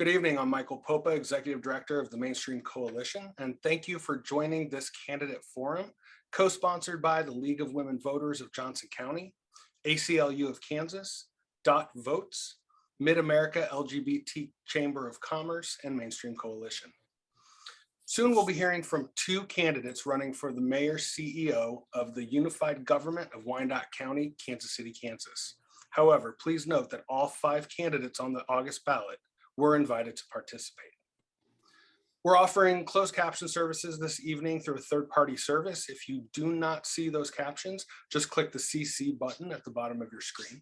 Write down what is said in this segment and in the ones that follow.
Good evening. I'm Michael Popa, Executive Director of the Mainstream Coalition, and thank you for joining this candidate forum, co-sponsored by the League of Women Voters of Johnson County, ACLU of Kansas, Dot Votes, Mid-America LGBT Chamber of Commerce, and Mainstream Coalition. Soon we'll be hearing from two candidates running for the mayor CEO of the Unified Government of Wyandotte County, Kansas City, Kansas. However, please note that all 5 candidates on the August ballot were invited to participate. We're offering closed caption services this evening through a third-party service. If you do not see those captions, just click the CC button at the bottom of your screen.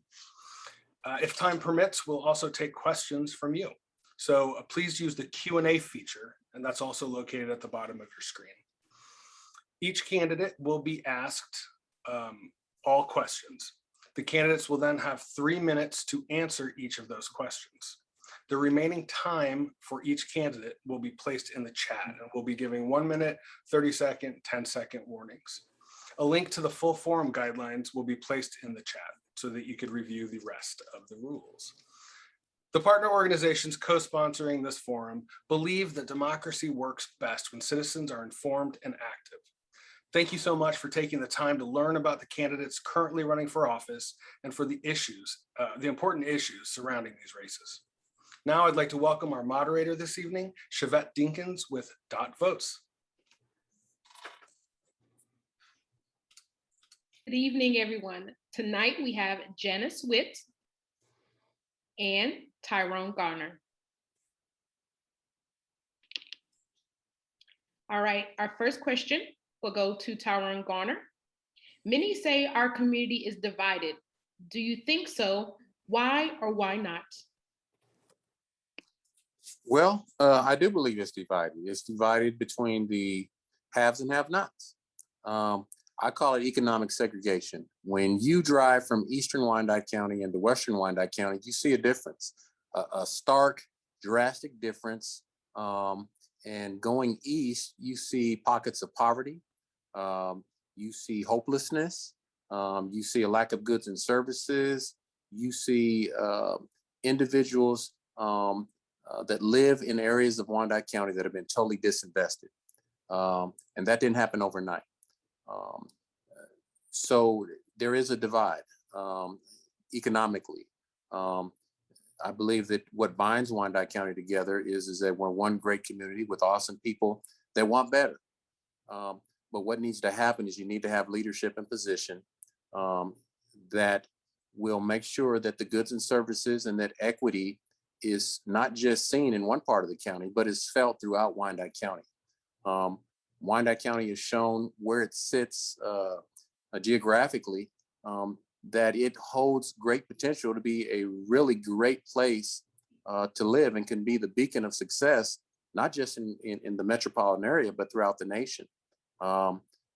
If time permits, we'll also take questions from you. So please use the Q&A feature, and that's also located at the bottom of your screen. Each candidate will be asked all questions. The candidates will then have 3 minutes to answer each of those questions. The remaining time for each candidate will be placed in the chat, and we'll be giving 1 minute, 30-second, 10-second warnings. A link to the full forum guidelines will be placed in the chat so that you could review the rest of the rules. The partner organizations co-sponsoring this forum believe that democracy works best when citizens are informed and active. Thank you so much for taking the time to learn about the candidates currently running for office and for the important issues surrounding these races. Now I'd like to welcome our moderator this evening, Chevette Dinkins with Dot Votes. Good evening, everyone. Tonight we have Janice Witt and Tyrone Garner. All right, our first question will go to Tyrone Garner. Many say our community is divided. Do you think so? Why or why not? Well, I do believe it's divided. It's divided between the haves and have-nots. I call it economic segregation. When you drive from Eastern Wyandotte County into Western Wyandotte County, you see a difference, a stark, drastic difference. And going east, you see pockets of poverty. You see hopelessness. You see a lack of goods and services. You see individuals that live in areas of Wyandotte County that have been totally disinvested. And that didn't happen overnight. So there is a divide economically. I believe that what binds Wyandotte County together is that we're one great community with awesome people that want better. But what needs to happen is you need to have leadership and position that will make sure that the goods and services and that equity is not just seen in one part of the county, but is felt throughout Wyandotte County. Wyandotte County has shown where it sits geographically, that it holds great potential to be a really great place to live and can be the beacon of success, not just in the metropolitan area, but throughout the nation,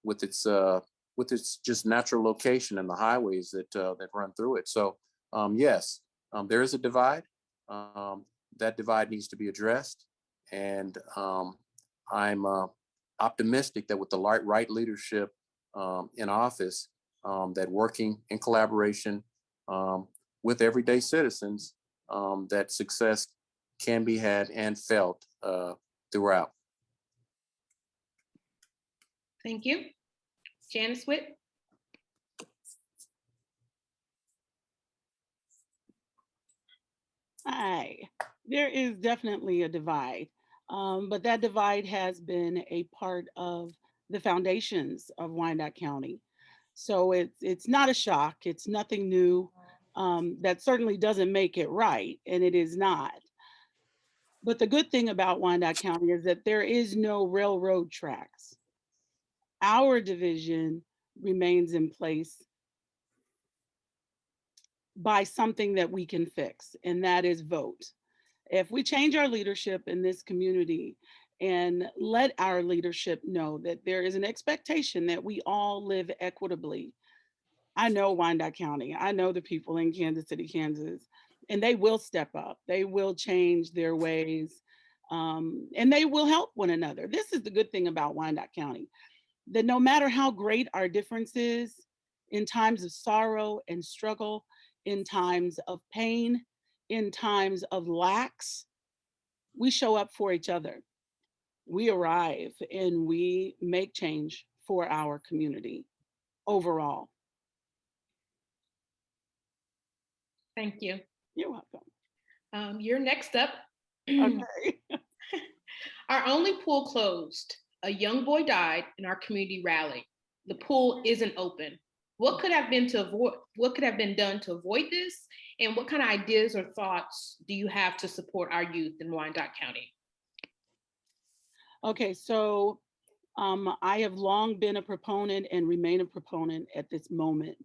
with its just natural location and the highways that run through it. So yes, there is a divide. That divide needs to be addressed, and I'm optimistic that with the right leadership in office, that working in collaboration with everyday citizens, that success can be had and felt throughout. Thank you. Janice Witt. Hi, there is definitely a divide, but that divide has been a part of the foundations of Wyandotte County. So it's not a shock, it's nothing new. That certainly doesn't make it right, and it is not. But the good thing about Wyandotte County is that there is no railroad tracks. Our division remains in place by something that we can fix, and that is vote. If we change our leadership in this community and let our leadership know that there is an expectation that we all live equitably. I know Wyandotte County, I know the people in Kansas City, Kansas, and they will step up, they will change their ways, and they will help one another. This is the good thing about Wyandotte County, that no matter how great our difference is, in times of sorrow and struggle, in times of pain, in times of lacks, we show up for each other. We arrive and we make change for our community overall. Thank you. You're welcome. You're next up. Okay. Our only pool closed. A young boy died in our community rally. The pool isn't open. What could have been done to avoid this? And what kind of ideas or thoughts do you have to support our youth in Wyandotte County? Okay, so I have long been a proponent and remain a proponent at this moment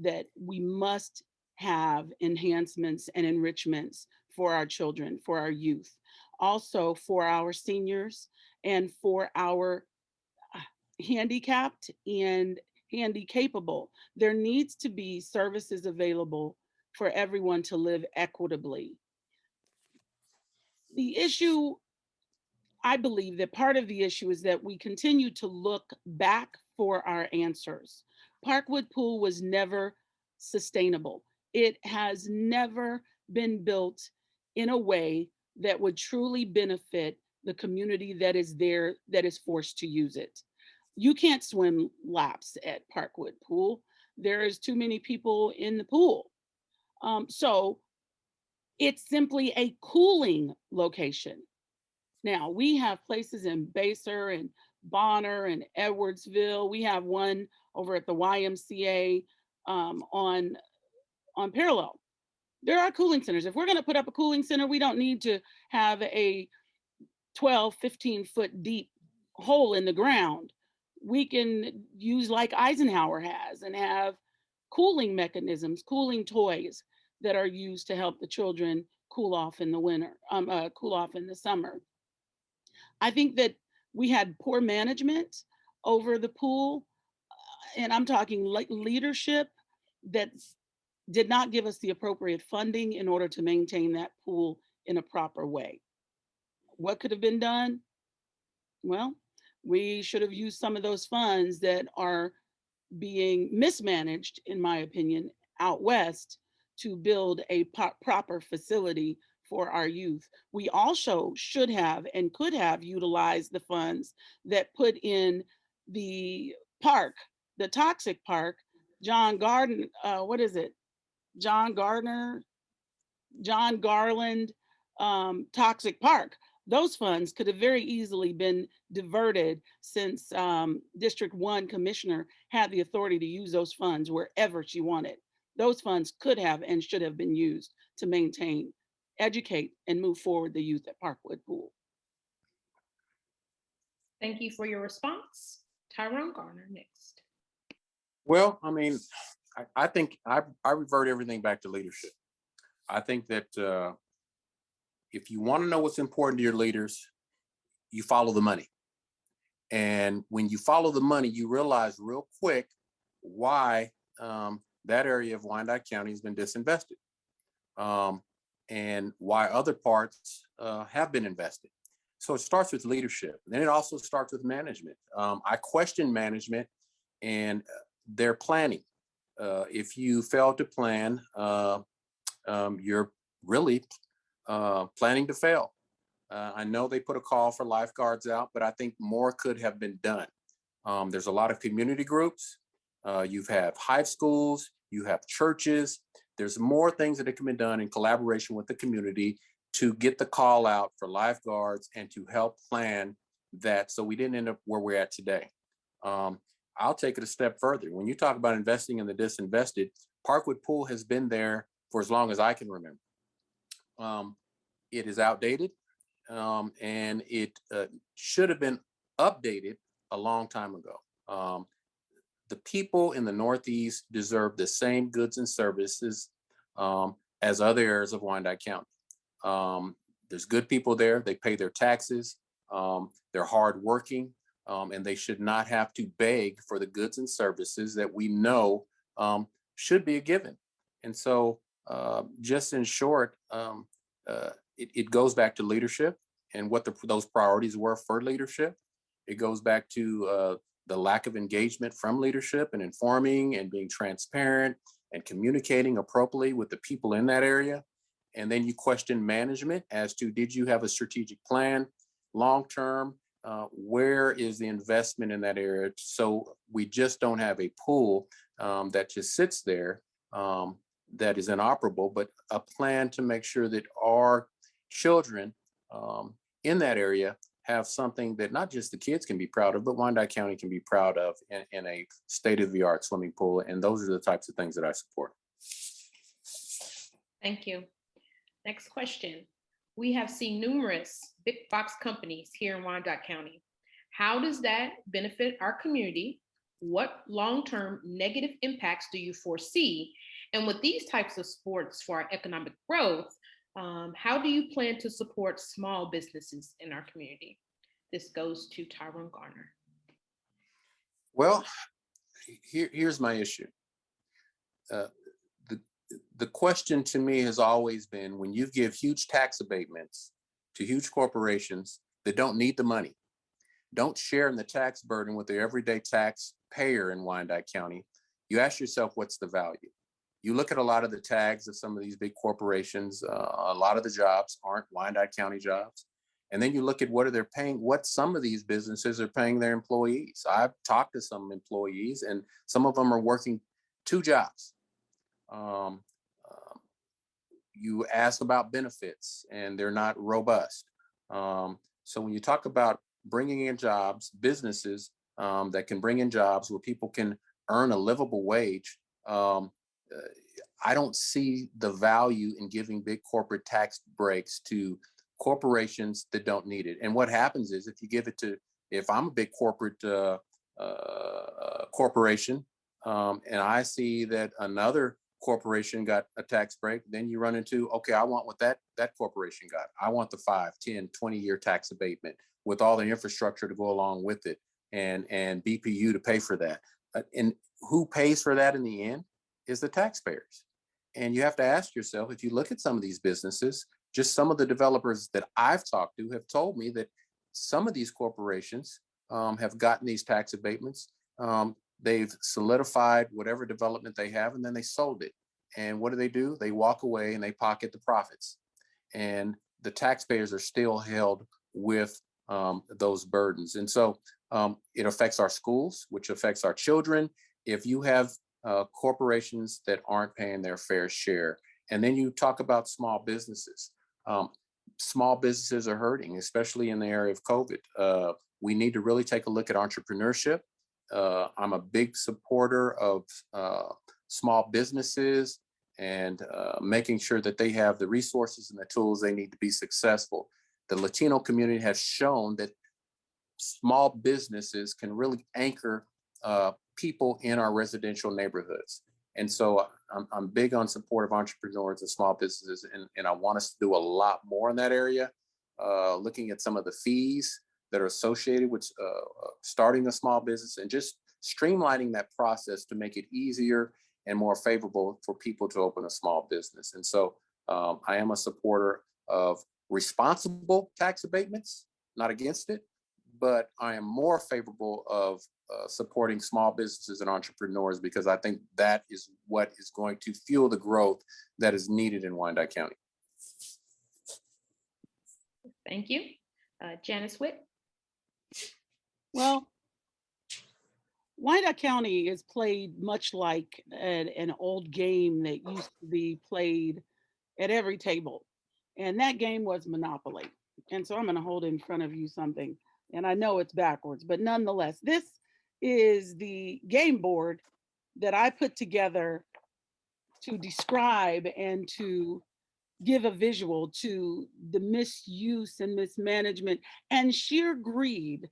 that we must have enhancements and enrichments for our children, for our youth, also for our seniors and for our handicapped and handy capable. There needs to be services available for everyone to live equitably. The issue, I believe that part of the issue is that we continue to look back for our answers. Parkwood Pool was never sustainable. It has never been built in a way that would truly benefit the community that is there, that is forced to use it. You can't swim laps at Parkwood Pool. There is too many people in the pool. So it's simply a cooling location. Now, we have places in Baser and Bonner and Edwardsville. We have one over at the YMCA on Parallel. There are cooling centers. If we're going to put up a cooling center, we don't need to have a 12, 15-foot deep hole in the ground. We can use like Eisenhower has and have cooling mechanisms, cooling toys that are used to help the children cool off in the winter, cool off in the summer. I think that we had poor management over the pool, and I'm talking leadership that did not give us the appropriate funding in order to maintain that pool in a proper way. What could have been done? Well, we should have used some of those funds that are being mismanaged, in my opinion, out west to build a proper facility for our youth. We also should have and could have utilized the funds that put in the park, the toxic park, John Garden, what is it? John Garland Toxic Park. Those funds could have very easily been diverted since District 1 Commissioner had the authority to use those funds wherever she wanted. Those funds could have and should have been used to maintain, educate, and move forward the youth at Parkwood Pool. Thank you for your response. Tyrone Garner next. Well, I mean, I think I revert everything back to leadership. I think that if you want to know what's important to your leaders, you follow the money. And when you follow the money, you realize real quick why that area of Wyandotte County has been disinvested and why other parts have been invested. So it starts with leadership. Then it also starts with management. I question management and their planning. If you fail to plan, you're really planning to fail. I know they put a call for lifeguards out, but I think more could have been done. There's a lot of community groups. You have high schools, you have churches. There's more things that can be done in collaboration with the community to get the call out for lifeguards and to help plan that so we didn't end up where we're at today. I'll take it a step further. When you talk about investing in the disinvested, Parkwood Pool has been there for as long as I can remember. It is outdated and it should have been updated a long time ago. The people in the Northeast deserve the same goods and services as other areas of Wyandotte County. There's good people there. They pay their taxes. They're hardworking, and they should not have to beg for the goods and services that we know should be a given. And so just in short, it goes back to leadership and what those priorities were for leadership. It goes back to the lack of engagement from leadership and informing and being transparent and communicating appropriately with the people in that area. And then you question management as to, did you have a strategic plan long-term? Where is the investment in that area? So we just don't have a pool that just sits there that is inoperable, but a plan to make sure that our children in that area have something that not just the kids can be proud of, but Wyandotte County can be proud of in a state-of-the-art swimming pool. And those are the types of things that I support. Thank you. Next question. We have seen numerous big box companies here in Wyandotte County. How does that benefit our community? What long-term negative impacts do you foresee? And with these types of sports for our economic growth, how do you plan to support small businesses in our community? This goes to Tyrone Garner. Well, here's my issue. The question to me has always been, when you give huge tax abatements to huge corporations that don't need the money, don't share in the tax burden with the everyday taxpayer in Wyandotte County, you ask yourself, what's the value? You look at a lot of the tags of some of these big corporations, a lot of the jobs aren't Wyandotte County jobs. And then you look at what they're paying, what some of these businesses are paying their employees. I've talked to some employees, and some of them are working 2 jobs. You ask about benefits, and they're not robust. So when you talk about bringing in jobs, businesses that can bring in jobs where people can earn a livable wage, I don't see the value in giving big corporate tax breaks to corporations that don't need it. And what happens is, if I'm a big corporate corporation, and I see that another corporation got a tax break, then you run into, okay, I want what that corporation got. I want the 5, 10, 20-year tax abatement with all the infrastructure to go along with it, and BPU to pay for that. And who pays for that in the end is the taxpayers. And you have to ask yourself, if you look at some of these businesses, just some of the developers that I've talked to have told me that some of these corporations have gotten these tax abatements. They've solidified whatever development they have, and then they sold it. And what do? They walk away and they pocket the profits. And the taxpayers are still held with those burdens. And so it affects our schools, which affects our children. If you have corporations that aren't paying their fair share. And then you talk about small businesses. Small businesses are hurting, especially in the area of COVID. We need to really take a look at entrepreneurship. I'm a big supporter of small businesses and making sure that they have the resources and the tools they need to be successful. The Latino community has shown that small businesses can really anchor people in our residential neighborhoods. And so I'm big on support of entrepreneurs and small businesses, and I want us to do a lot more in that area, looking at some of the fees that are associated with starting a small business, and just streamlining that process to make it easier and more favorable for people to open a small business. And so I am a supporter of responsible tax abatements, not against it, but I am more favorable of supporting small businesses and entrepreneurs, because I think that is what is going to fuel the growth that is needed in Wyandotte County. Thank you. Janice Witt. Well, Wyandotte County is played much like an old game that used to be played at every table. And that game was Monopoly. And so I'm going to hold in front of you something. And I know it's backwards, but nonetheless, this is the game board that I put together to describe and to give a visual to the misuse and mismanagement and sheer greed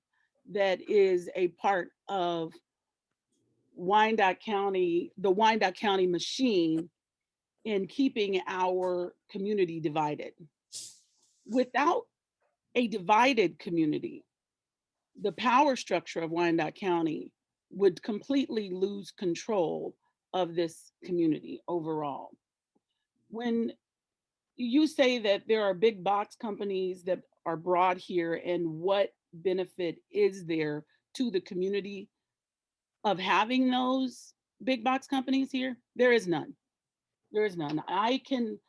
that is a part of Wyandotte County, the Wyandotte County machine, in keeping our community divided. Without a divided community, the power structure of Wyandotte County would completely lose control of this community overall. When you say that there are big box companies that are brought here, and what benefit is there to the community of having those big box companies here? There is none. There is none. I can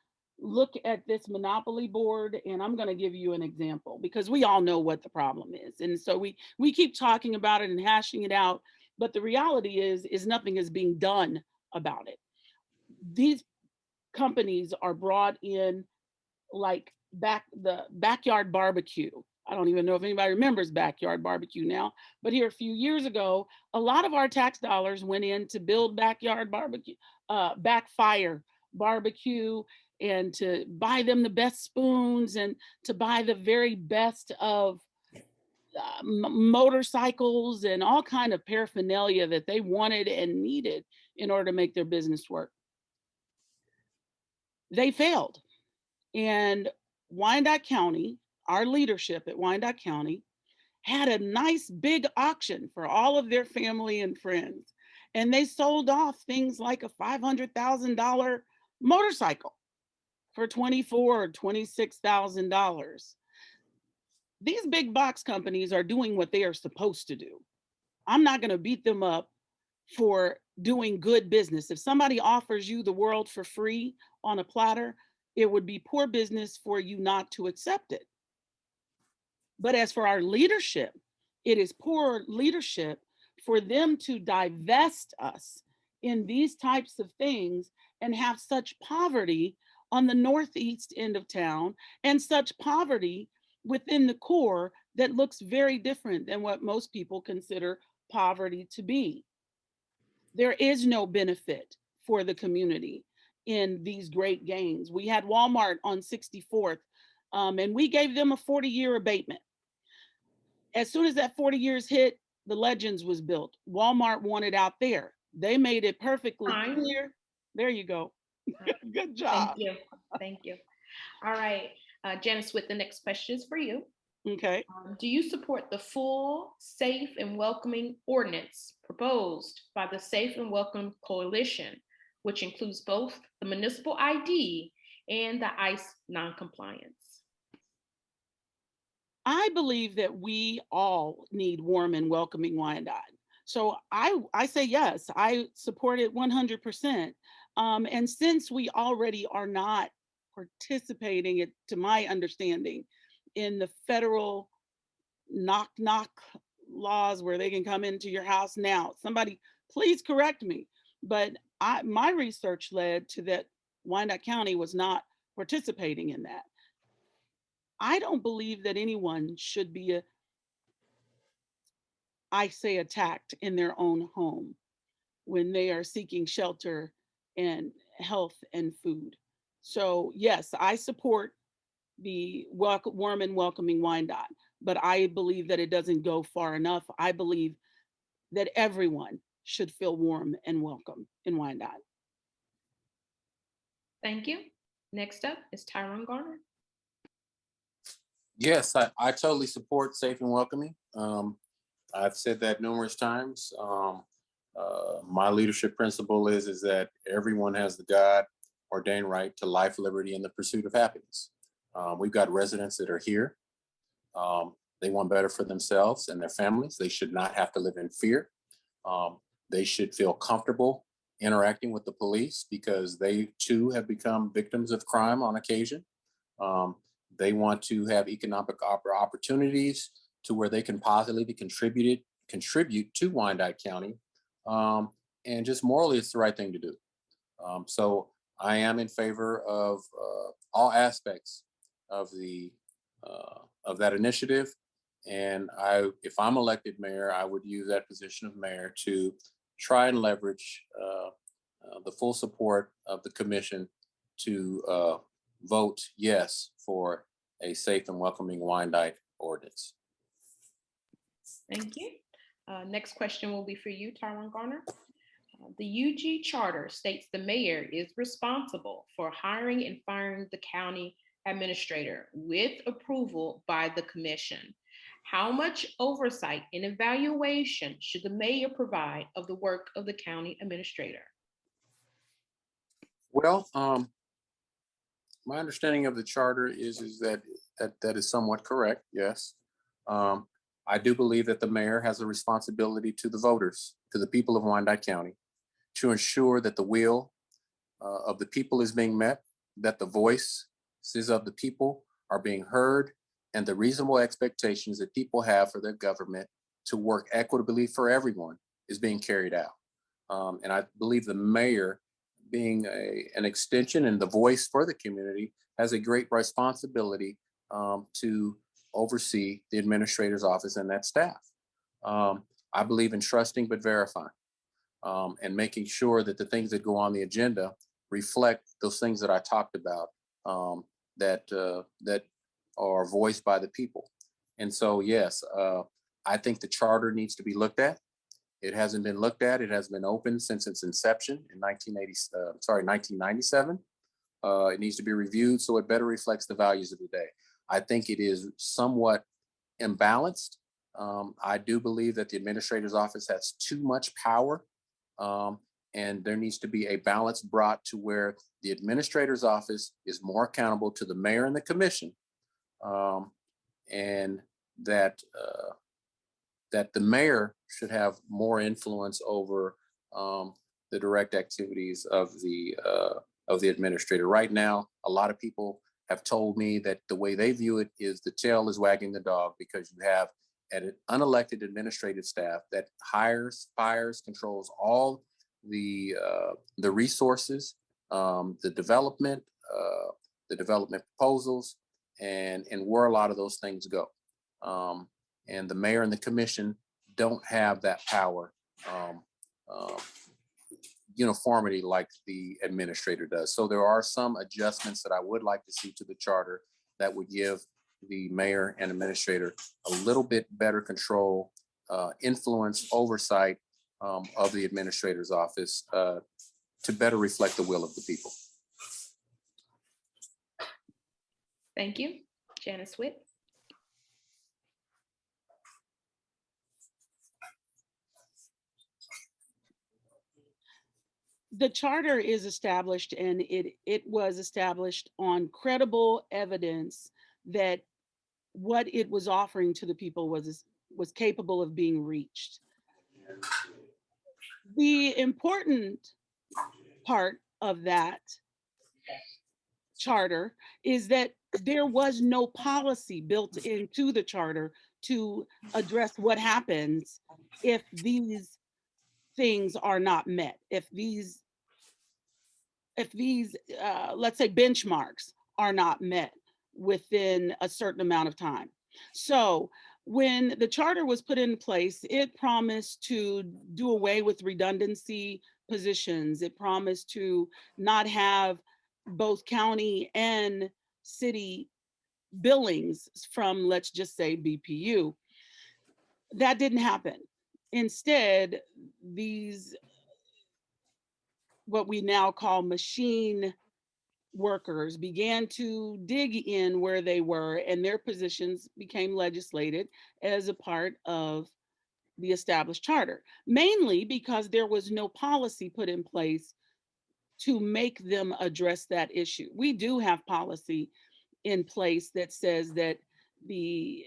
look at this monopoly board, and I'm going to give you an example because we all know what the problem is. And so we keep talking about it and hashing it out, but the reality is nothing is being done about it. These companies are brought in like the backyard barbecue. I don't even know if anybody remembers backyard barbecue now, but here a few years ago, a lot of our tax dollars went in to build backyard barbecue, backfire barbecue, and to buy them the best spoons and to buy the very best of motorcycles and all kind of paraphernalia that they wanted and needed in order to make their business work. They failed. And Wyandotte County, our leadership at Wyandotte County, had a nice big auction for all of their family and friends. And they sold off things like a $500,000 motorcycle for $24,000 or $26,000. These big box companies are doing what they are supposed to do. I'm not going to beat them up for doing good business. If somebody offers you the world for free on a platter, it would be poor business for you not to accept it. But as for our leadership, it is poor leadership for them to divest us in these types of things and have such poverty on the northeast end of town and such poverty within the core that looks very different than what most people consider poverty to be. There is no benefit for the community in these great gains. We had Walmart on 64th, and we gave them a 40-year abatement. As soon as that 40 years hit, the Legends was built. Walmart wanted out there. They made it perfectly clear. There you go. Good job. Thank you. Thank you. All right. Janice, with the next question is for you. Okay. Do you support the full, safe, and welcoming ordinance proposed by the Safe and Welcome Coalition, which includes both the municipal ID and the ICE noncompliance? I believe that we all need warm and welcoming Wyandotte. So I say yes, I support it 100%. And since we already are not participating, to my understanding, in the federal knock laws where they can come into your house now, somebody please correct me, but my research led to that Wyandotte County was not participating in that. I don't believe that anyone should be, attacked in their own home when they are seeking shelter and health and food. So yes, I support the warm and welcoming Wyandotte, but I believe that it doesn't go far enough. I believe that everyone should feel warm and welcome in Wyandotte. Thank you. Next up is Tyrone Garner. Yes, I totally support safe and welcoming. I've said that numerous times. My leadership principle is that everyone has the God ordained right to life, liberty, and the pursuit of happiness. We've got residents that are here. They want better for themselves and their families. They should not have to live in fear. They should feel comfortable interacting with the police because they too have become victims of crime on occasion. They want to have economic opportunities to where they can positively contribute to Wyandotte County. And just morally, it's the right thing to do. So I am in favor of all aspects of that initiative. And if I'm elected mayor, I would use that position of mayor to try and leverage the full support of the commission to vote yes for a safe and welcoming Wyandotte ordinance. Thank you. Next question will be for you, Tyrone Garner. The UG Charter states the mayor is responsible for hiring and firing the county administrator with approval by the commission. How much oversight and evaluation should the mayor provide of the work of the county administrator? Well, my understanding of the charter is that is somewhat correct. Yes, I do believe that the mayor has a responsibility to the voters, to the people of Wyandotte County, to ensure that the will of the people is being met, that the voices of the people are being heard and the reasonable expectations that people have for their government to work equitably for everyone is being carried out. And I believe the mayor, being an extension and the voice for the community, has a great responsibility to oversee the administrator's office and that staff. I believe in trusting but verifying, and making sure that the things that go on the agenda reflect those things that I talked about, that are voiced by the people. And so, yes, I think the charter needs to be looked at. It hasn't been looked at. It has been open since its inception in 1997. It needs to be reviewed so it better reflects the values of the day. I think it is somewhat imbalanced. I do believe that the administrator's office has too much power, and there needs to be a balance brought to where the administrator's office is more accountable to the mayor and the commission, and that the mayor should have more influence over the direct activities of the administrator. Right now, a lot of people have told me that the way they view it is the tail is wagging the dog, because you have an unelected administrative staff that hires, fires, controls all the resources, the development proposals, and where a lot of those things go. And the mayor and the commission don't have that power uniformity like the administrator does. So there are some adjustments that I would like to see to the charter that would give the mayor and administrator a little bit better control, influence, oversight of the administrator's office to better reflect the will of the people. Thank you. Janice Witt. The charter is established, and it was established on credible evidence that what it was offering to the people was capable of being reached. The important part of that charter is that there was no policy built into the charter to address what happens if these things are not met, if these let's say benchmarks are not met within a certain amount of time. So when the charter was put in place, it promised to do away with redundancy positions. It promised to not have both county and city billings from, let's just say, BPU. That didn't happen. Instead, these what we now call machine workers began to dig in where they were, and their positions became legislated as a part of the established charter, mainly because there was no policy put in place to make them address that issue. We do have policy in place that says that the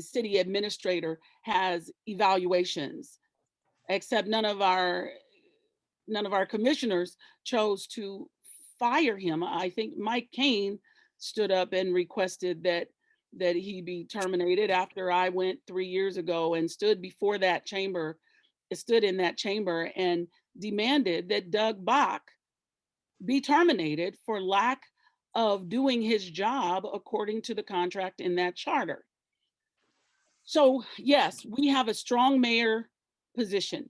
city administrator has evaluations, except none of our commissioners chose to fire him. I think Mike Kane stood up and requested that he be terminated after I went 3 years ago and stood in that chamber and demanded that Doug Bach be terminated for lack of doing his job according to the contract in that charter. So yes, we have a strong mayor position.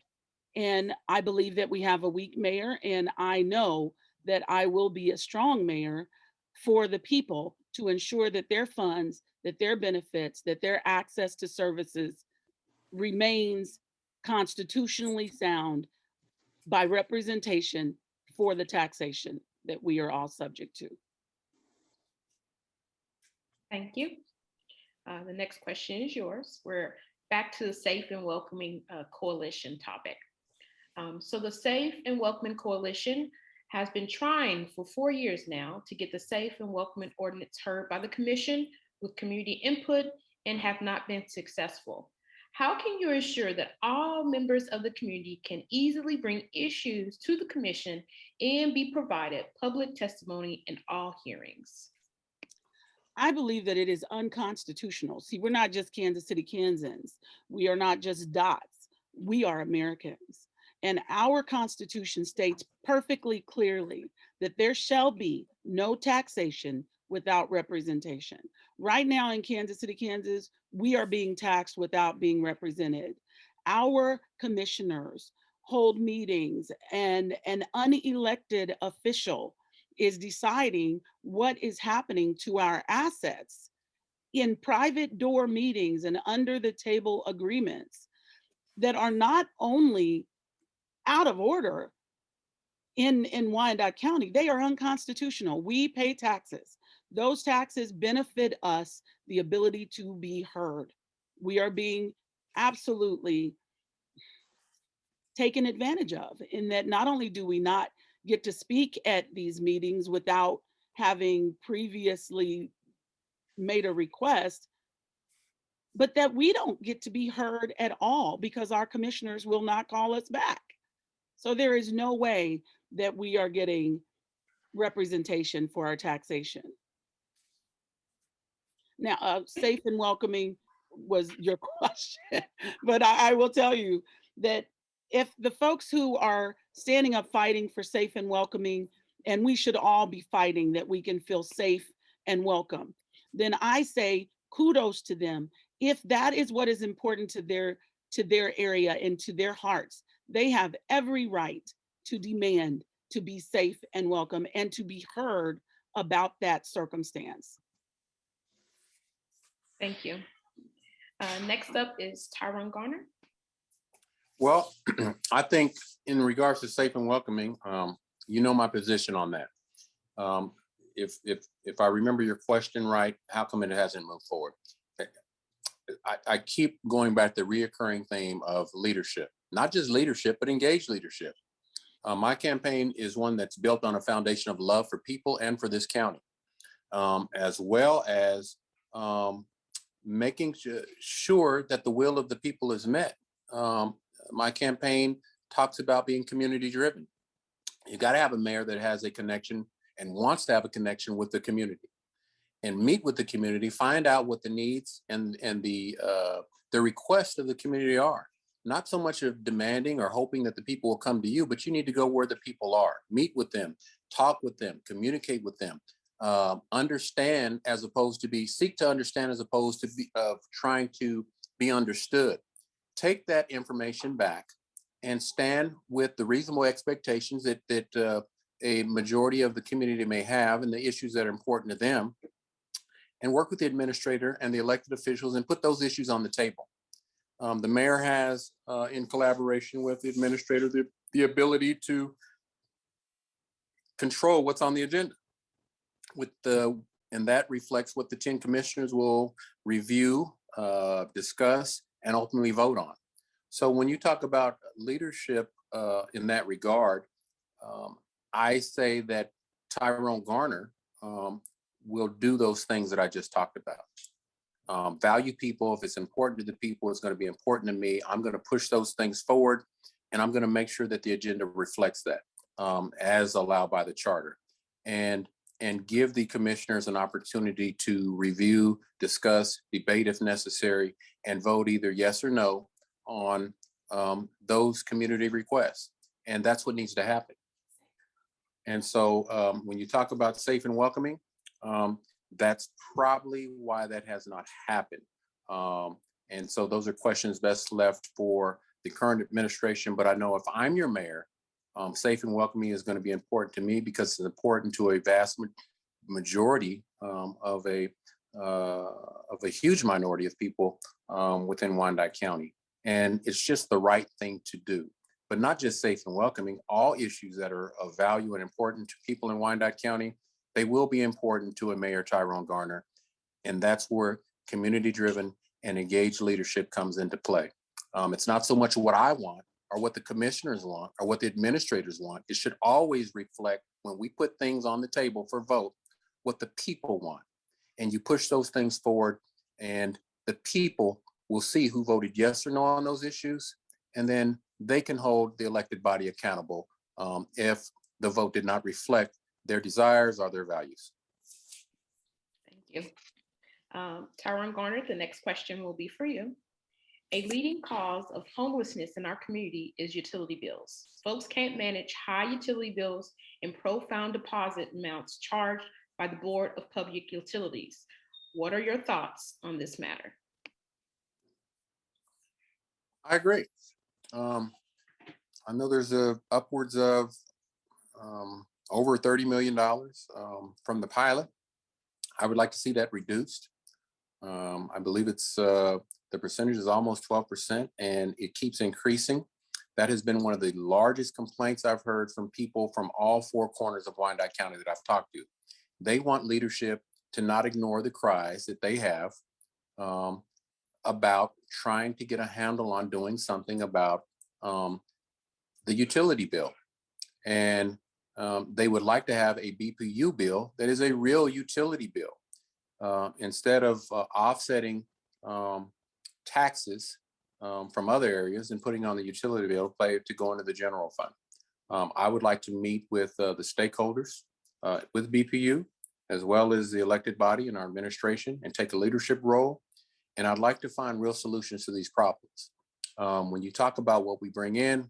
And I believe that we have a weak mayor, and I know that I will be a strong mayor for the people to ensure that their funds, that their benefits, that their access to services remains constitutionally sound by representation for the taxation that we are all subject to. Thank you. The next question is yours. We're back to the Safe and Welcoming Coalition topic. So the Safe and Welcoming Coalition has been trying for 4 years now to get the Safe and Welcoming Ordinance heard by the Commission with community input, and have not been successful. How can you ensure that all members of the community can easily bring issues to the commission and be provided public testimony in all hearings? I believe that it is unconstitutional. See, we're not just Kansas City, Kansans. We are not just dots. We are Americans. And our Constitution states perfectly clearly that there shall be no taxation without representation. Right now in Kansas City, Kansas, we are being taxed without being represented. Our commissioners hold meetings, and an unelected official is deciding what is happening to our assets in private door meetings and under the table agreements that are not only out of order in Wyandotte County, they are unconstitutional. We pay taxes. Those taxes benefit us the ability to be heard. We are being absolutely taken advantage of, in that not only do we not get to speak at these meetings without having previously made a request, but that we don't get to be heard at all because our commissioners will not call us back. So there is no way that we are getting representation for our taxation. Now, safe and welcoming was your question, but I will tell you that if the folks who are standing up fighting for safe and welcoming, and we should all be fighting that we can feel safe and welcome, then I say kudos to them. If that is what is important to their area and to their hearts, they have every right to demand to be safe and welcome and to be heard about that circumstance. Thank you. Next up is Tyrone Garner. Well, I think in regards to safe and welcoming, you know my position on that. If I remember your question right, how come it hasn't moved forward? I keep going back to the reoccurring theme of leadership, not just leadership, but engaged leadership. My campaign is one that's built on a foundation of love for people and for this county, as well as making sure that the will of the people is met. My campaign talks about being community driven. You got to have a mayor that has a connection and wants to have a connection with the community, and meet with the community, find out what the needs and the requests of the community are. Not so much of demanding or hoping that the people will come to you, but you need to go where the people are, meet with them, talk with them, communicate with them, understand as opposed to seek to understand as opposed to trying to be understood. Take that information back and stand with the reasonable expectations that a majority of the community may have and the issues that are important to them, and work with the administrator and the elected officials and put those issues on the table. The mayor has, in collaboration with the administrator, the ability to control what's on the agenda. And that reflects what the 10 commissioners will review, discuss, and ultimately vote on. So when you talk about leadership in that regard, I say that Tyrone Garner will do those things that I just talked about. Value people. If it's important to the people, it's going to be important to me. I'm going to push those things forward, and I'm going to make sure that the agenda reflects that as allowed by the charter, and give the commissioners an opportunity to review, discuss, debate if necessary, and vote either yes or no on those community requests. And that's what needs to happen. And so when you talk about safe and welcoming, that's probably why that has not happened. And so those are questions best left for the current administration. But I know if I'm your mayor, safe and welcoming is going to be important to me because it's important to a vast majority of a huge minority of people within Wyandotte County. And it's just the right thing to do. But not just safe and welcoming, all issues that are of value and important to people in Wyandotte County, they will be important to a Mayor Tyrone Garner. And that's where community-driven and engaged leadership comes into play. It's not so much what I want or what the commissioners want or what the administrators want. It should always reflect, when we put things on the table for vote, what the people want. And you push those things forward, and the people we'll see who voted yes or no on those issues, and then they can hold the elected body accountable if the vote did not reflect their desires or their values. Thank you. Tyrone Garner, the next question will be for you. A leading cause of homelessness in our community is utility bills. Folks can't manage high utility bills and profound deposit amounts charged by the Board of Public Utilities. What are your thoughts on this matter? I agree. I know there's upwards of over $30 million from the pilot. I would like to see that reduced. I believe it's the percentage is almost 12%, and it keeps increasing. That has been one of the largest complaints I've heard from people from all four corners of Wyandotte County that I've talked to. They want leadership to not ignore the cries that they have about trying to get a handle on doing something about the utility bill. And they would like to have a BPU bill that is a real utility bill. Instead of offsetting taxes from other areas and putting on the utility bill to go into the general fund. I would like to meet with the stakeholders with BPU, as well as the elected body and our administration, and take a leadership role. And I'd like to find real solutions to these problems. When you talk about what we bring in,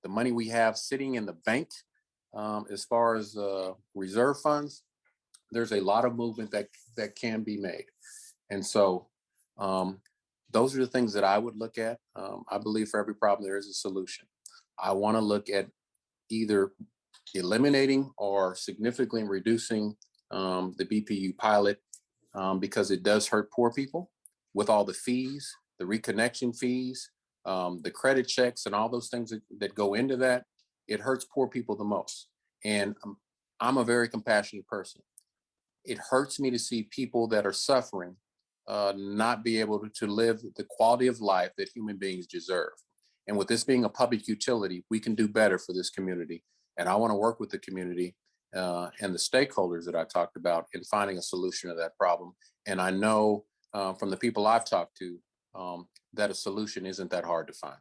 the money we have sitting in the bank, as far as reserve funds, there's a lot of movement that can be made. And so those are the things that I would look at. I believe for every problem, there is a solution. I want to look at either eliminating or significantly reducing the BPU pilot because it does hurt poor people with all the fees, the reconnection fees, the credit checks, and all those things that go into that. It hurts poor people the most. And I'm a very compassionate person. It hurts me to see people that are suffering not be able to live the quality of life that human beings deserve. And with this being a public utility, we can do better for this community. And I want to work with the community and the stakeholders that I talked about in finding a solution to that problem. And I know from the people I've talked to that a solution isn't that hard to find.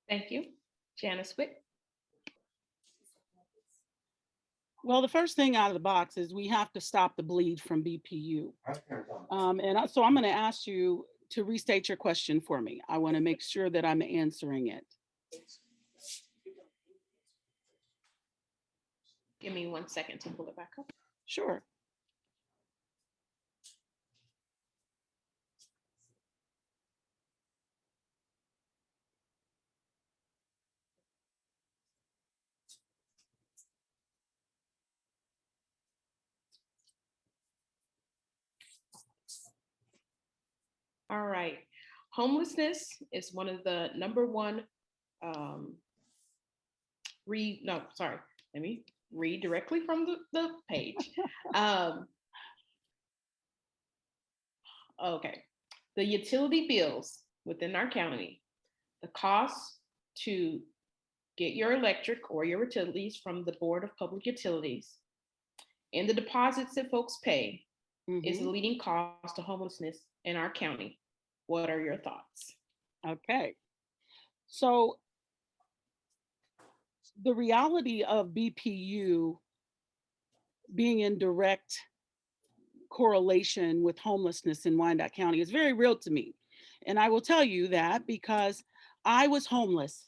Thank you. Janice Witt. Well, the first thing out of the box is we have to stop the bleed from BPU. So I'm going to ask you to restate your question for me. I want to make sure that I'm answering it. Give me 1 second to pull it back up. Sure. All right. Homelessness is one of the number one let me read directly from the page. Okay. The utility bills within our county, the cost to get your electric or your utilities from the Board of Public Utilities, and the deposits that folks pay is the leading cause to homelessness in our county. What are your thoughts? Okay. So the reality of BPU being in direct correlation with homelessness in Wyandotte County is very real to me. And I will tell you that because I was homeless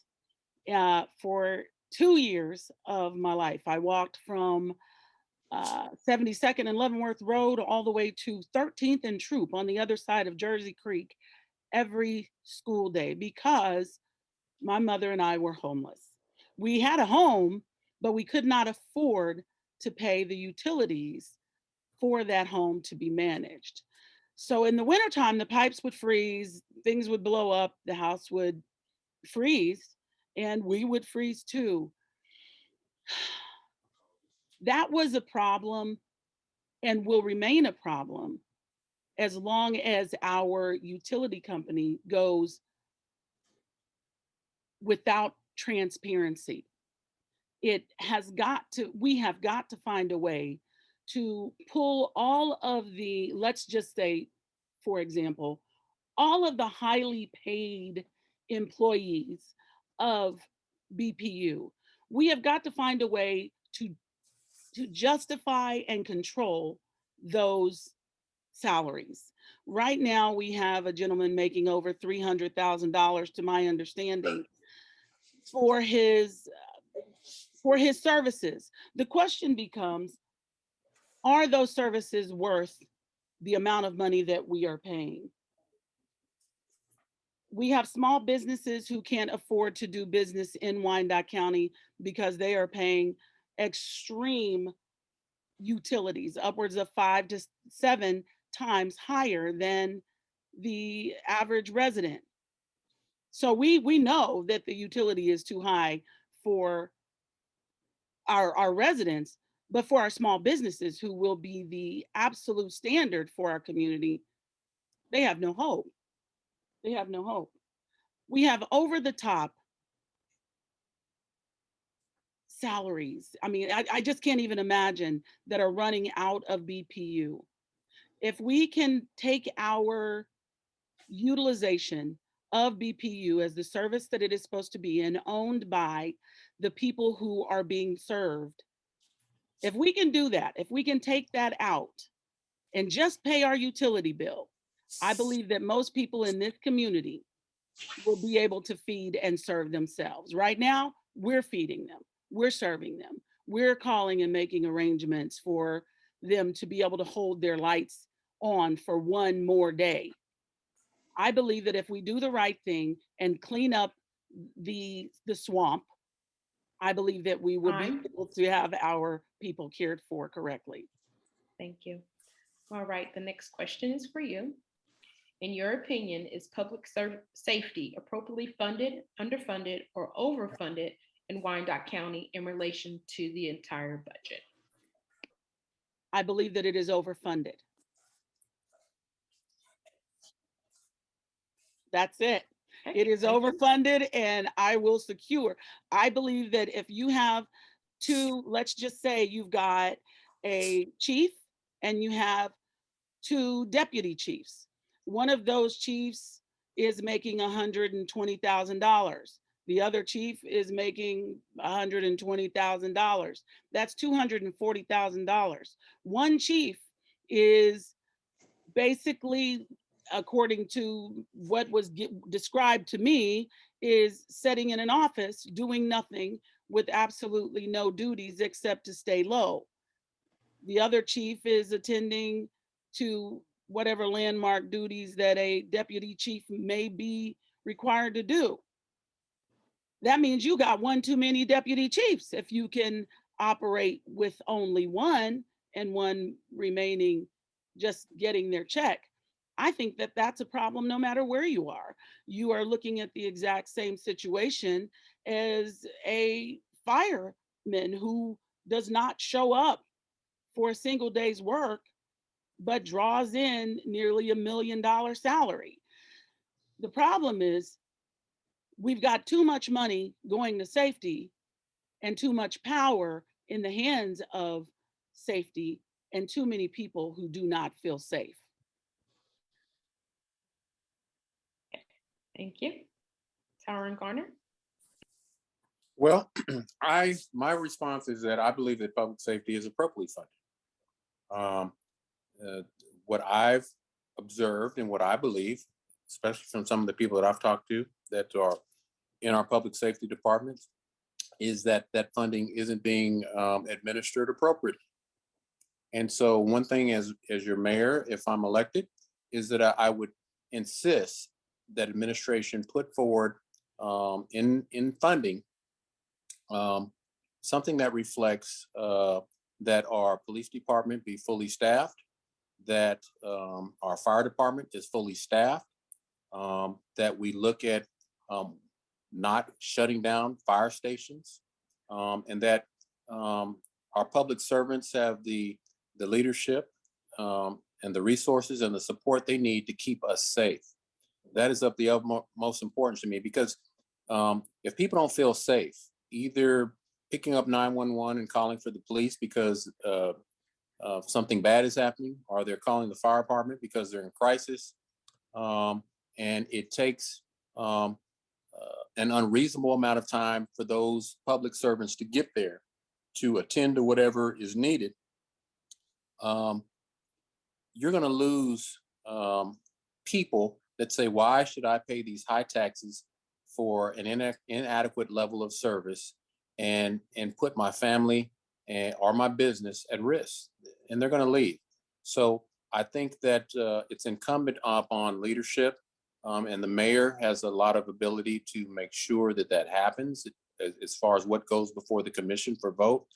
for 2 years of my life. I walked from 72nd and Leavenworth Road all the way to 13th and Troop on the other side of Jersey Creek every school day because my mother and I were homeless. We had a home, but we could not afford to pay the utilities for that home to be managed. So in the wintertime, the pipes would freeze, things would blow up, the house would freeze, and we would freeze too. That was a problem and will remain a problem as long as our utility company goes without transparency. We have got to find a way to pull all of the, let's just say, for example, all of the highly paid employees of BPU. We have got to find a way to justify and control those salaries. Right now, we have a gentleman making over $300,000, to my understanding, for his services. The question becomes, are those services worth the amount of money that we are paying? We have small businesses who can't afford to do business in Wyandotte County because they are paying extreme utilities, upwards of 5 to 7 times higher than the average resident. So we know that the utility is too high for our residents, but for our small businesses, who will be the absolute standard for our community, they have no hope. They have no hope. We have over the top salaries. I mean, I just can't even imagine, that are running out of BPU. If we can take our utilization of BPU as the service that it is supposed to be and owned by the people who are being served, if we can do that, if we can take that out and just pay our utility bill, I believe that most people in this community will be able to feed and serve themselves. Right now, we're feeding them, we're serving them, we're calling and making arrangements for them to be able to hold their lights on for one more day. I believe that if we do the right thing and clean up the swamp, I believe that we will be Time. able to have our people cared for correctly. Thank you. All right, the next question is for you. In your opinion, is public safety appropriately funded, underfunded, or overfunded in Wyandotte County in relation to the entire budget? I believe that it is overfunded. That's it. Okay, It is thank you. overfunded, and I will secure. I believe that if you have two, let's just say you've got a chief and you have two deputy chiefs. One of those chiefs is making $120,000. The other chief is making $120,000. That's $240,000. One chief is basically, according to what was described to me, is sitting in an office doing nothing with absolutely no duties except to stay low. The other chief is attending to whatever landmark duties that a deputy chief may be required to do. That means you got one too many deputy chiefs if you can operate with only one and one remaining just getting their check. I think that that's a problem no matter where you are. You are looking at the exact same situation as a fireman who does not show up for a single day's work, but draws in nearly $1 million salary. The problem is we've got too much money going to safety and too much power in the hands of safety and too many people who do not feel safe. Thank you. Tara Garner. Well, my response is that I believe that public safety is appropriately funded. What I've observed and what I believe, especially from some of the people that I've talked to that are in our public safety departments, is that that funding isn't being administered appropriately. And so one thing as your mayor, if I'm elected, is that I would insist that administration put forward in funding something that reflects that our police department be fully staffed, that our fire department is fully staffed, that we look at not shutting down fire stations, and that our public servants have the leadership and the resources and the support they need to keep us safe. That is of the utmost importance to me, because if people don't feel safe, either picking up 911 and calling for the police because something bad is happening, or they're calling the fire department because they're in crisis. And it takes an unreasonable amount of time for those public servants to get there to attend to whatever is needed. You're going to lose people that say, why should I pay these high taxes for an inadequate level of service and put my family or my business at risk? And they're going to leave. So I think that it's incumbent upon leadership, and the mayor has a lot of ability to make sure that that happens as far as what goes before the commission for vote,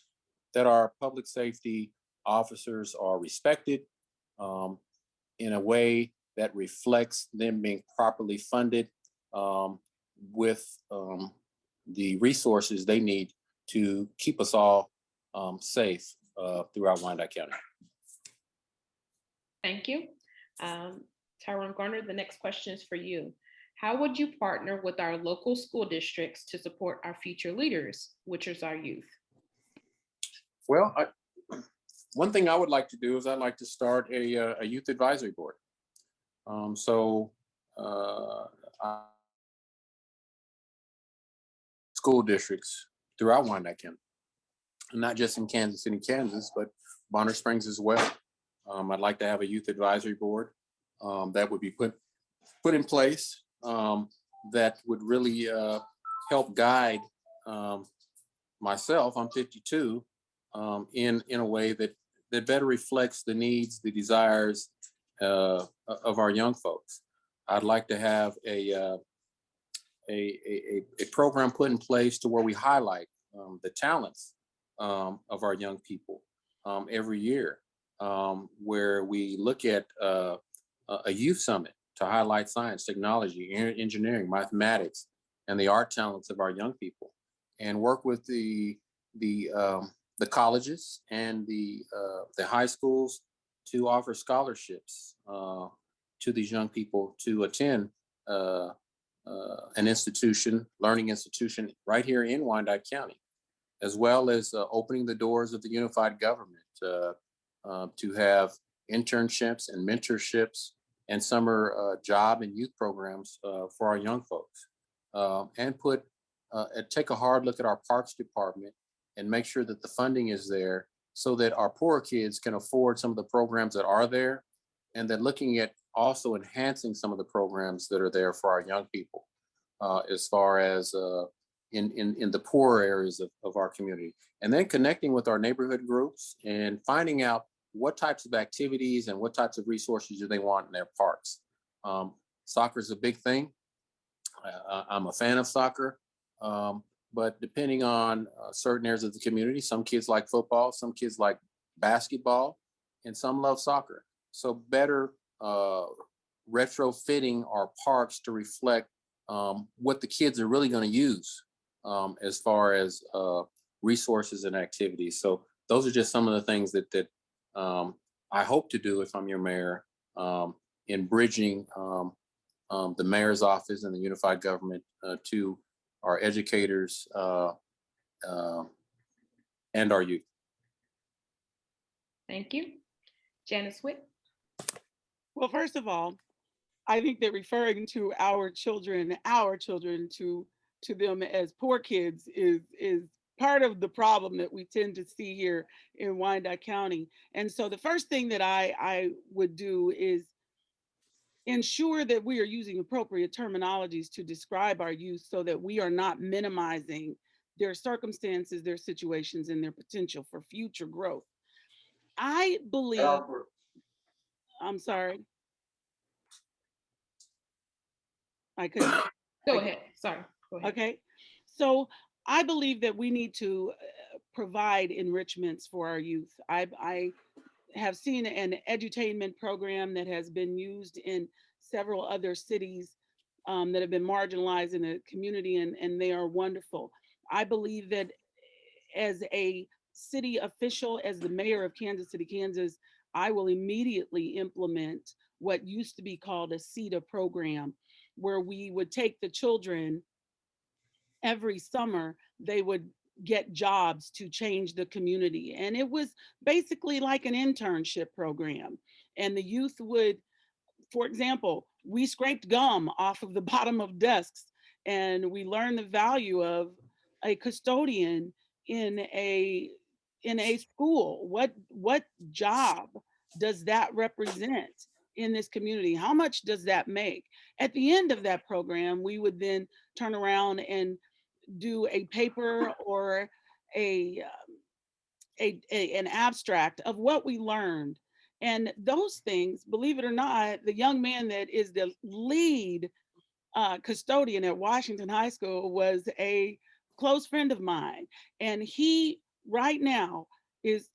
that our public safety officers are respected in a way that reflects them being properly funded with the resources they need to keep us all safe throughout Wyandotte County. Thank you. Tyrone Garner, the next question is for you. How would you partner with our local school districts to support our future leaders, which is our youth? Well, one thing I would like to do is I'd like to start a youth advisory board. School districts throughout Wyandotte County, not just in Kansas City, Kansas, but Bonner Springs as well. I'd like to have a youth advisory board that would be put in place that would really help guide myself. I'm 52 in a way that better reflects the needs, the desires of our young folks. I'd like to have a program put in place to where we highlight the talents of our young people every year, where we look at a youth summit to highlight science, technology, engineering, mathematics, and the art talents of our young people, and work with the colleges and the high schools to offer scholarships to these young people to attend an institution, learning institution right here in Wyandotte County, as well as opening the doors of the unified government to have internships and mentorships and summer job and youth programs for our young folks, and take a hard look at our parks department and make sure that the funding is there so that our poor kids can afford some of the programs that are there, and then looking at also enhancing some of the programs that are there for our young people, as far as in the poorer areas of our community, and then connecting with our neighborhood groups and finding out what types of activities and what types of resources do they want in their parks. Soccer is a big thing. I'm a fan of soccer, but depending on certain areas of the community, some kids like football, some kids like basketball, and some love soccer. So better retrofitting our parks to reflect what the kids are really going to use as far as resources and activities. So those are just some of the things that I hope to do if I'm your mayor, in bridging the mayor's office and the unified government to our educators and our youth. Thank you. Janice Witt. Well, first of all, I think that referring to our children to them as poor kids is part of the problem that we tend to see here in Wyandotte County. And so the first thing that I would do is ensure that we are using appropriate terminologies to describe our youth so that we are not minimizing their circumstances, their situations, and their potential for future growth. I believe, I'm sorry. I couldn't. Go ahead. Sorry. Go ahead. Okay. So I believe that we need to provide enrichments for our youth. I have seen an edutainment program that has been used in several other cities that have been marginalized in the community, and they are wonderful. I believe that as a city official, as the mayor of Kansas City, Kansas, I will immediately implement what used to be called a CETA program, where we would take the children every summer. They would get jobs to change the community. And it was basically like an internship program. And the youth would, for example, we scraped gum off of the bottom of desks, and we learned the value of a custodian in a school. What job does that represent in this community? How much does that make? At the end of that program, we would then turn around and do a paper or a, an abstract of what we learned. And those things, believe it or not, the young man that is the lead custodian at Washington High School was a close friend of mine. And he right now is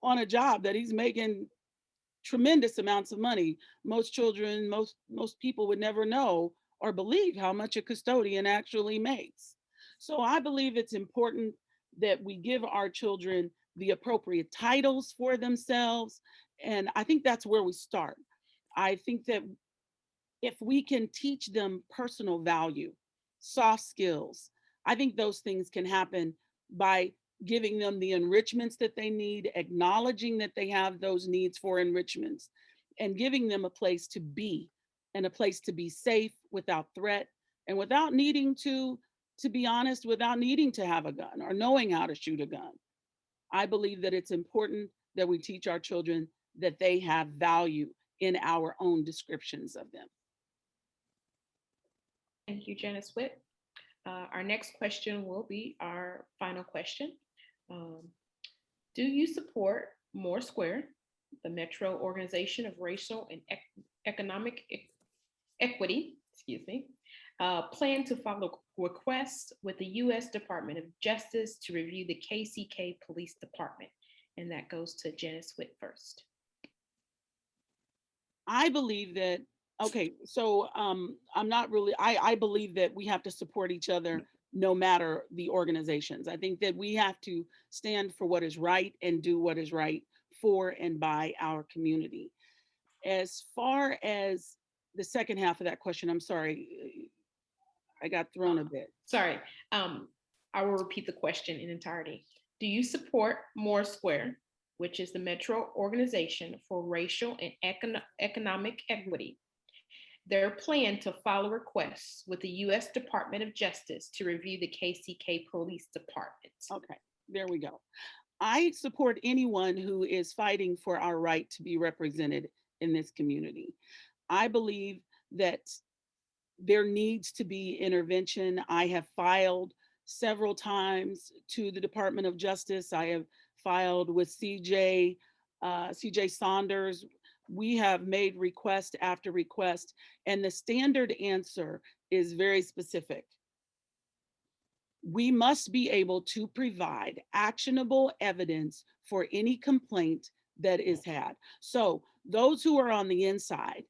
on a job that he's making tremendous amounts of money. Most children, most people would never know or believe how much a custodian actually makes. So I believe it's important that we give our children the appropriate titles for themselves. And I think that's where we start. I think that if we can teach them personal value, soft skills, I think those things can happen by giving them the enrichments that they need, acknowledging that they have those needs for enrichments, and giving them a place to be and a place to be safe without threat and without needing to be honest, without needing to have a gun or knowing how to shoot a gun. I believe that it's important that we teach our children that they have value in our own descriptions of them. Thank you, Janice Witt. Our next question will be our final question. Do you support More Square, the Metro Organization of Racial and Economic Equity, plan to follow requests with the U.S. Department of Justice to review the KCK Police Department? And that goes to Janice Witt first. I believe that, okay, so I'm not really, I believe that we have to support each other no matter the organizations. I think that we have to stand for what is right and do what is right for and by our community. As far as the second half of that question, I'm sorry, I got thrown a bit. Sorry, I will repeat the question in entirety. Do you support More Square, which is the Metro Organization for Racial and Economic Equity, their plan to follow requests with the U.S. Department of Justice to review the KCK Police Department? Okay, there we go. I support anyone who is fighting for our right to be represented in this community. I believe that there needs to be intervention. I have filed several times to the Department of Justice. I have filed with CJ Saunders. We have made request after request, and the standard answer is very specific. We must be able to provide actionable evidence for any complaint that is had. So those who are on the inside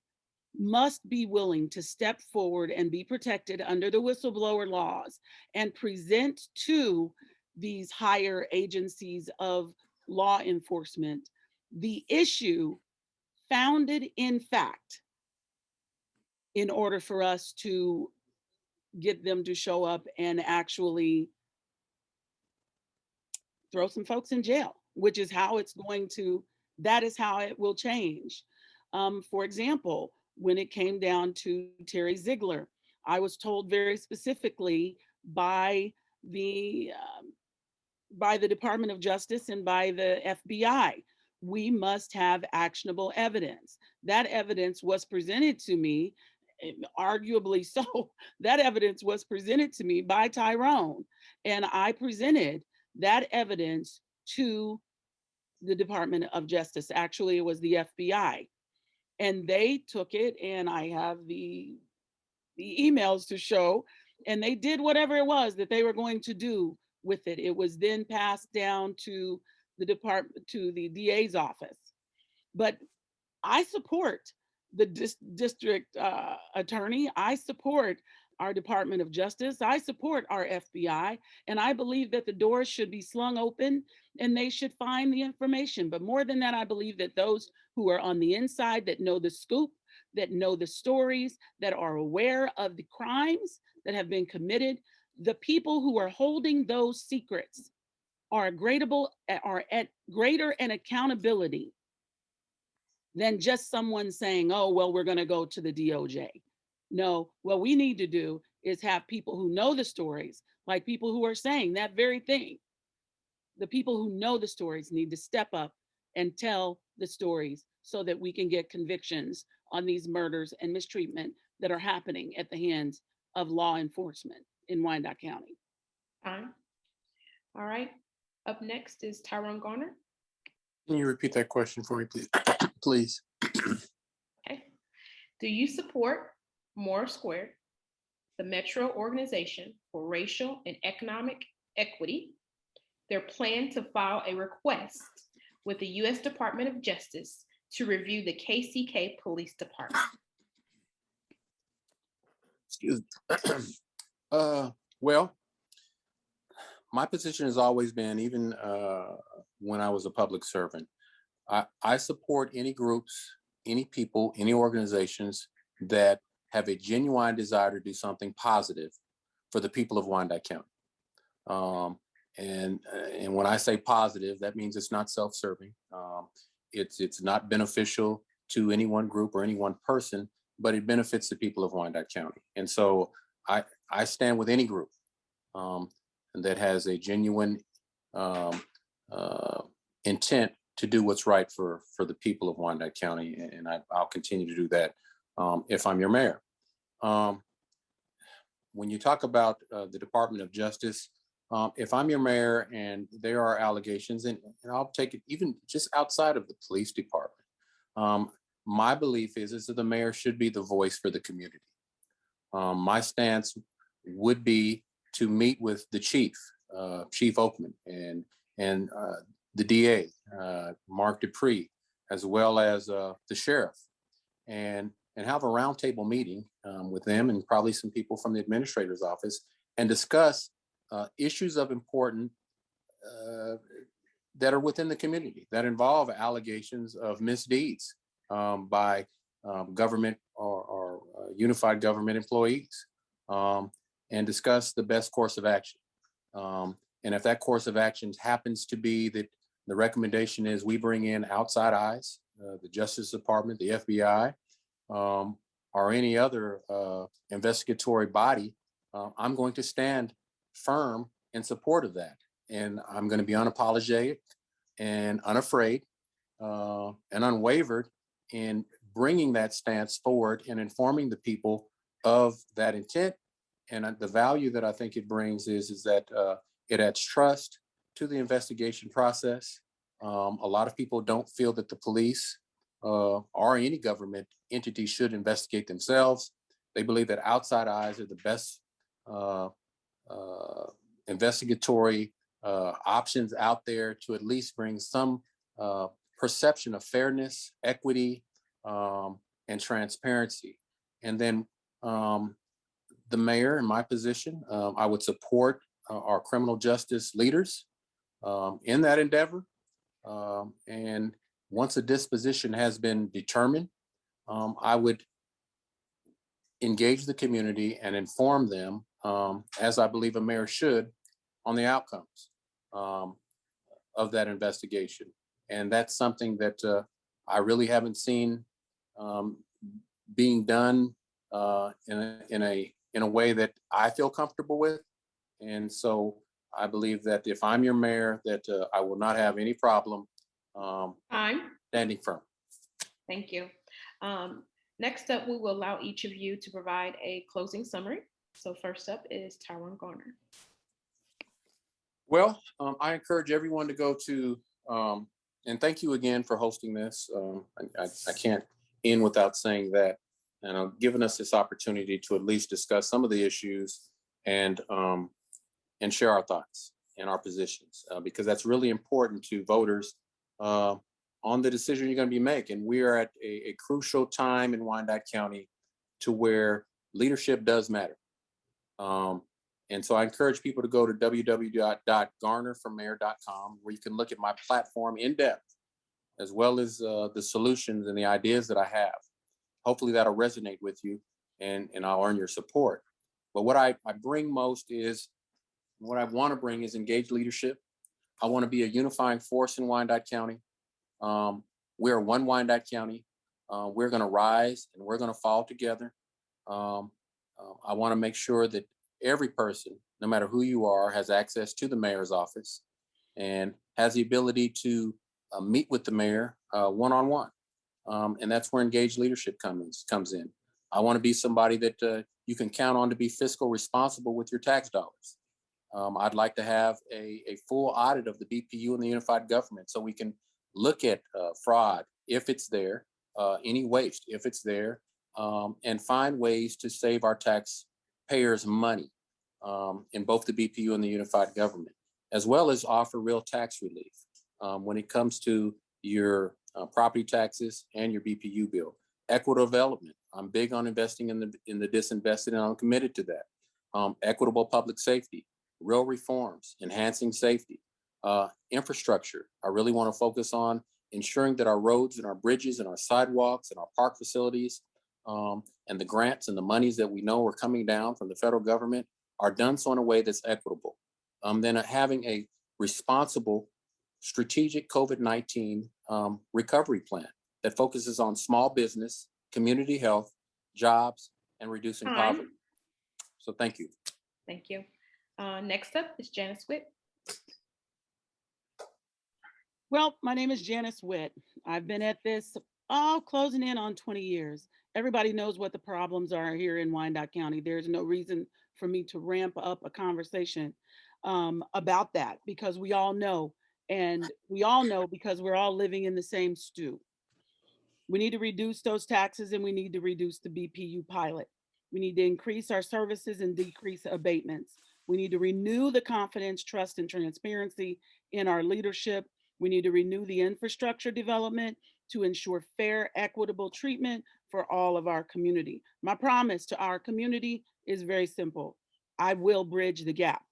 must be willing to step forward and be protected under the whistleblower laws and present to these higher agencies of law enforcement the issue founded in fact in order for us to get them to show up and actually throw some folks in jail, which is how it's going to, that is how it will change. For example, when it came down to Terry Ziegler, I was told very specifically by the Department of Justice and by the FBI, we must have actionable evidence. That evidence was presented to me, arguably so, that evidence was presented to me by Tyrone, and I presented that evidence to the Department of Justice. Actually, it was the FBI. And they took it, and I have the emails to show, and they did whatever it was that they were going to do with it. It was then passed down to the department, to the DA's office. But I support the district attorney. I support our Department of Justice. I support our FBI. And I believe that the doors should be slung open and they should find the information. But more than that, I believe that those who are on the inside, that know the scoop, that know the stories, that are aware of the crimes that have been committed, the people who are holding those secrets are at greater an accountability than just someone saying, oh, well, we're going to go to the DOJ. No, what we need to do is have people who know the stories, like people who are saying that very thing. The people who know the stories need to step up and tell the stories so that we can get convictions on these murders and mistreatment that are happening at the hands of law enforcement in Wyandotte County. Time. All right. Up next is Tyrone Garner. Can you repeat that question for me, please? Please. Okay. Do you support Moore Squared, the Metro Organization for Racial and Economic Equity, their plan to file a request with the U.S. Department of Justice to review the KCK Police Department? Excuse me. Well, my position has always been, even when I was a public servant, I support any groups, any people, any organizations that have a genuine desire to do something positive for the people of Wyandotte County. And when I say positive, that means it's not self-serving. It's not beneficial to any one group or any one person, but it benefits the people of Wyandotte County. And so I stand with any group that has a genuine intent to do what's right for the people of Wyandotte County, and I'll continue to do that if I'm your mayor. When you talk about the Department of Justice, if I'm your mayor and there are allegations, and I'll take it even just outside of the police department, my belief is that the mayor should be the voice for the community. My stance would be to meet with the chief, Chief Oakman, and the DA, Mark Dupree, as well as the sheriff, and have a roundtable meeting with them and probably some people from the administrator's office, and discuss issues of importance that are within the community that involve allegations of misdeeds by government or unified government employees, and discuss the best course of action. And if that course of action happens to be that the recommendation is we bring in outside eyes, the Justice Department, the FBI, or any other investigatory body, I'm going to stand firm in support of that. And I'm going to be unapologetic and unafraid and unwavered in bringing that stance forward and informing the people of that intent. And the value that I think it brings is that it adds trust to the investigation process. A lot of people don't feel that the police or any government entity should investigate themselves. They believe that outside eyes are the best investigatory options out there to at least bring some perception of fairness, equity, and transparency. And then the mayor, in my position, I would support our criminal justice leaders in that endeavor. And once a disposition has been determined, I would engage the community and inform them, as I believe a mayor should, on the outcomes of that investigation. And that's something that I really haven't seen being done in a way that I feel comfortable with. And so I believe that if I'm your mayor, that I will not have any problem standing firm. Thank you. Next up, we will allow each of you to provide a closing summary. So first up is Tyrone Garner. Well, I encourage everyone to go to, and thank you again for hosting this. I can't end without saying that, and giving us this opportunity to at least discuss some of the issues and share our thoughts and our positions, because that's really important to voters on the decision you're going to be making. We are at a crucial time in Wyandotte County to where leadership does matter. And so I encourage people to go to www.garnerformayor.com, where you can look at my platform in depth, as well as the solutions and the ideas that I have. Hopefully that'll resonate with you, and I'll earn your support. But what I bring most is, what I want to bring is engaged leadership. I want to be a unifying force in Wyandotte County. We're one Wyandotte County. We're going to rise and we're going to fall together. I want to make sure that every person, no matter who you are, has access to the mayor's office and has the ability to meet with the mayor one-on-one. And that's where engaged leadership comes in. I want to be somebody that you can count on to be fiscal responsible with your tax dollars. I'd like to have a full audit of the BPU and the unified government so we can look at fraud if it's there, any waste if it's there, and find ways to save our taxpayers money in both the BPU and the unified government, as well as offer real tax relief when it comes to your property taxes and your BPU bill. Equitable development. I'm big on investing in the disinvested, and I'm committed to that. Equitable public safety, real reforms, enhancing safety, infrastructure. I really want to focus on ensuring that our roads and our bridges and our sidewalks and our park facilities and the grants and the monies that we know are coming down from the federal government are done so in a way that's equitable. Then having a responsible strategic COVID-19 recovery plan that focuses on small business, community health, jobs, and reducing poverty. So thank you. Thank you. Next up is Janice Witt. Well, my name is Janice Witt. I've been at this closing in on 20 years. Everybody knows what the problems are here in Wyandotte County. There's no reason for me to ramp up a conversation about that because we all know, and we all know because we're all living in the same stew. We need to reduce those taxes and we need to reduce the BPU pilot. We need to increase our services and decrease abatements. We need to renew the confidence, trust, and transparency in our leadership. We need to renew the infrastructure development to ensure fair, equitable treatment for all of our community. My promise to our community is very simple. I will bridge the gap.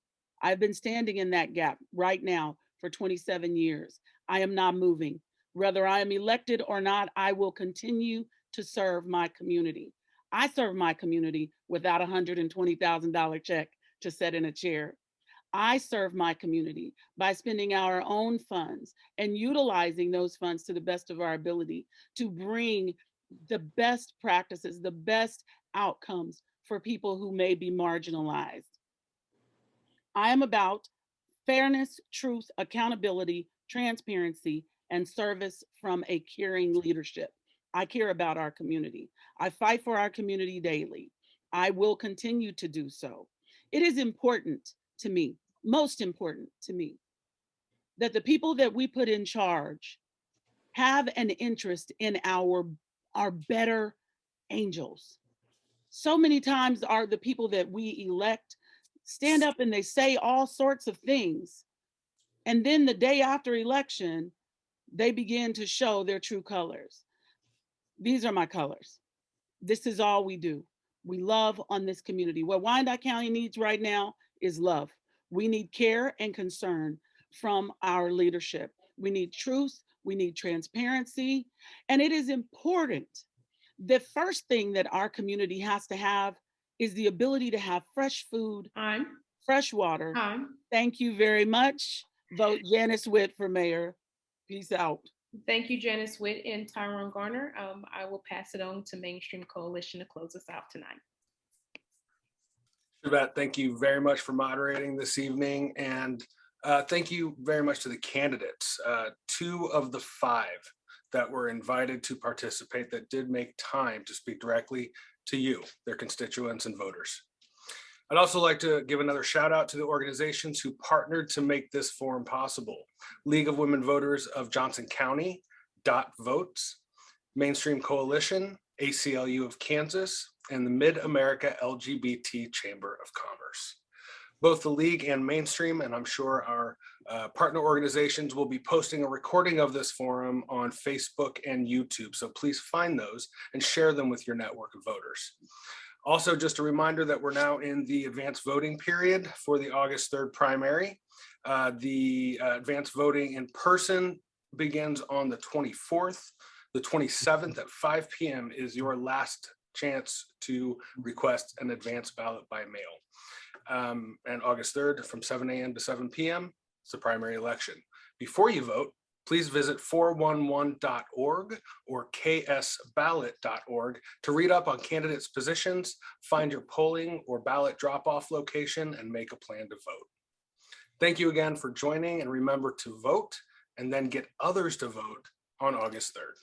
I've been standing in that gap right now for 27 years. I am not moving. Whether I am elected or not, I will continue to serve my community. I serve my community without a $120,000 check to sit in a chair. I serve my community by spending our own funds and utilizing those funds to the best of our ability to bring the best practices, the best outcomes for people who may be marginalized. I am about fairness, truth, accountability, transparency, and service from a caring leadership. I care about our community. I fight for our community daily. I will continue to do so. It is important to me, most important to me, that the people that we put in charge have an interest in our better angels. So many times are the people that we elect stand up and they say all sorts of things. And then the day after election, they begin to show their true colors. These are my colors. This is all we do. We love on this community. What Wyandotte County needs right now is love. We need care and concern from our leadership. We need truth. We need transparency. And it is important. The first thing that our community has to have is the ability to have fresh food, fresh water. Thank you very much. Vote Janice Witt for mayor. Peace out. Thank you, Janice Witt and Tyrone Garner. I will pass it on to Mainstream Coalition to close us out tonight. Shabbat, thank you very much for moderating this evening. And thank you very much to the candidates. 2 of the 5 that were invited to participate that did make time to speak directly to you, their constituents and voters. I'd also like to give another shout out to the organizations who partnered to make this forum possible. League of Women Voters of Johnson County, Votes, Mainstream Coalition, ACLU of Kansas, and the Mid-America LGBT Chamber of Commerce. Both the League and Mainstream, and I'm sure our partner organizations will be posting a recording of this forum on Facebook and YouTube. So please find those and share them with your network of voters. Also, just a reminder that we're now in the advanced voting period for the August 3rd primary. The advanced voting in person begins on the 24th. The 27th at 5 p.m. is your last chance to request an advance ballot by mail. And August 3rd from 7 a.m. to 7 p.m. It's the primary election. Before you vote, please visit 411.org or ksballot.org to read up on candidates' positions, find your polling or ballot drop-off location, and make a plan to vote. Thank you again for joining, and remember to vote and then get others to vote on August 3rd.